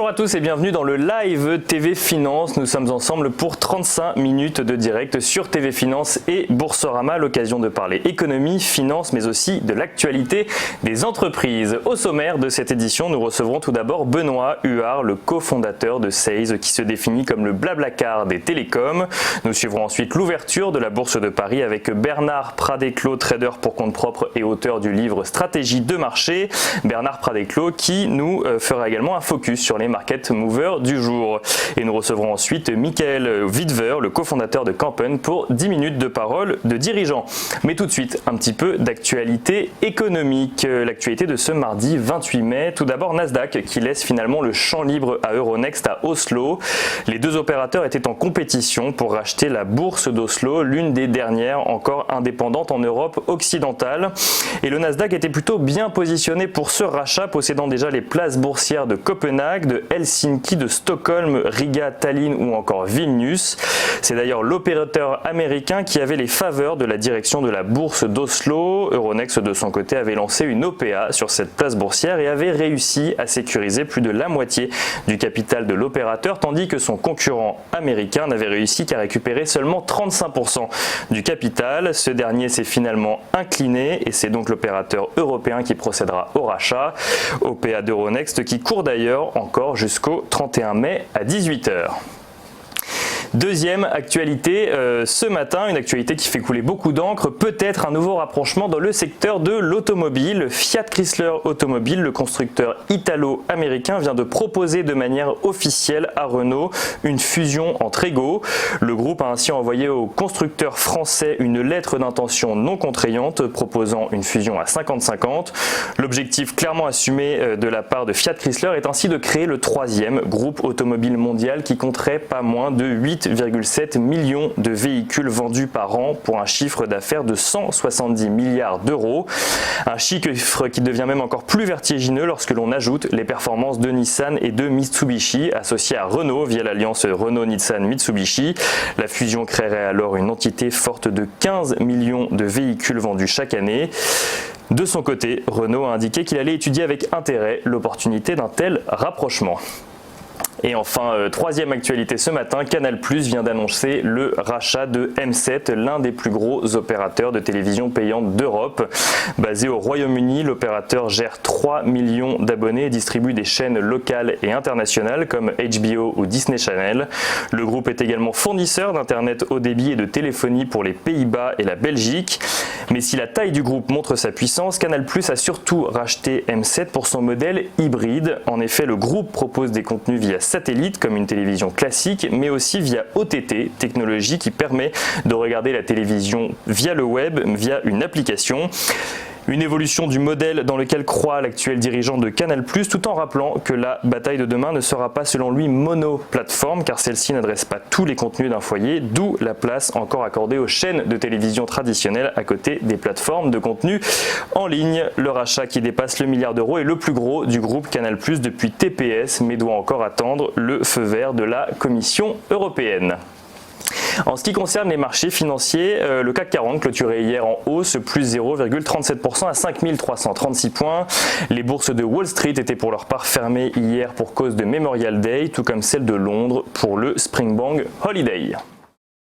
Bonjour à tous et bienvenue dans le live TV Finance. Nous sommes ensemble pour 35 minutes de direct sur TV Finance et Boursorama, l'occasion de parler économie, finance, mais aussi de l'actualité des entreprises. Au sommaire de cette édition, nous recevrons tout d'abord Benoît Huard, le cofondateur de Seize, qui se définit comme le Blablacar des télécoms. Nous suivrons ensuite l'ouverture de la Bourse de Paris avec Bernard Pradeclos, trader pour compte propre et auteur du livre Stratégie de marché. Bernard Pradeclos qui nous fera également un focus sur les market movers du jour. Et nous recevrons ensuite Michael Widver, le cofondateur de Kampen, pour 10 minutes de parole de dirigeant. Mais tout de suite, un petit peu d'actualité économique. L'actualité de ce mardi 28 mai. Tout d'abord, Nasdaq qui laisse finalement le champ libre à Euronext à Oslo. Les deux opérateurs étaient en compétition pour racheter la bourse d'Oslo, l'une des dernières encore indépendantes en Europe occidentale. Et le Nasdaq était plutôt bien positionné pour ce rachat, possédant déjà les places boursières de Copenhague, de Helsinki, de Stockholm, Riga, Tallinn ou encore Vilnius. C'est d'ailleurs l'opérateur américain qui avait les faveurs de la direction de la bourse d'Oslo. Euronext de son côté avait lancé une OPA sur cette place boursière et avait réussi à sécuriser plus de la moitié du capital de l'opérateur, tandis que son concurrent américain n'avait réussi qu'à récupérer seulement 35% du capital. Ce dernier s'est finalement incliné et c'est donc l'opérateur européen qui procédera au rachat. OPA d'Euronext qui court d'ailleurs encore jusqu'au 31 mai à 18 h. Deuxième actualité ce matin, une actualité qui fait couler beaucoup d'encre, peut-être un nouveau rapprochement dans le secteur de l'automobile. Fiat Chrysler Automobile, le constructeur italo-américain, vient de proposer de manière officielle à Renault une fusion entre égaux. Le groupe a ainsi envoyé au constructeur français une lettre d'intention non contraignante proposant une fusion à 50-50. L'objectif clairement assumé de la part de Fiat Chrysler est ainsi de créer le troisième groupe automobile mondial qui compterait pas moins de 8,7 millions de véhicules vendus par an pour un chiffre d'affaires de 170 milliards d'euros. Un chiffre qui devient même encore plus vertigineux lorsque l'on ajoute les performances de Nissan et de Mitsubishi associées à Renault via l'alliance Renault-Nissan-Mitsubishi. La fusion créerait alors une entité forte de 15 millions de véhicules vendus chaque année. De son côté, Renault a indiqué qu'il allait étudier avec intérêt l'opportunité d'un tel rapprochement. Et enfin, troisième actualité ce matin, Canal+ vient d'annoncer le rachat de M7, l'un des plus gros opérateurs de télévision payante d'Europe. Basé au Royaume-Uni, l'opérateur gère 3 millions d'abonnés et distribue des chaînes locales et internationales comme HBO ou Disney Channel. Le groupe est également fournisseur d'internet haut débit et de téléphonie pour les Pays-Bas et la Belgique. Mais si la taille du groupe montre sa puissance, Canal+ a surtout racheté M7 pour son modèle hybride. En effet, le groupe propose des contenus via satellite comme une télévision classique, mais aussi via OTT, technologie qui permet de regarder la télévision via le web, via une application. Une évolution du modèle dans lequel croit l'actuel dirigeant de Canal+, tout en rappelant que la bataille de demain ne sera pas selon lui mono-plateforme, car celle-ci n'adresse pas tous les contenus d'un foyer, d'où la place encore accordée aux chaînes de télévision traditionnelles à côté des plateformes de contenu en ligne. Le rachat qui dépasse le milliard d'euros est le plus gros du groupe Canal+ depuis TPS, mais doit encore attendre le feu vert de la Commission européenne. En ce qui concerne les marchés financiers, le CAC 40 clôturait hier en hausse, plus 0,37% à 5336 points. Les bourses de Wall Street étaient pour leur part fermées hier pour cause de Memorial Day, tout comme celle de Londres pour le Spring Bank Holiday.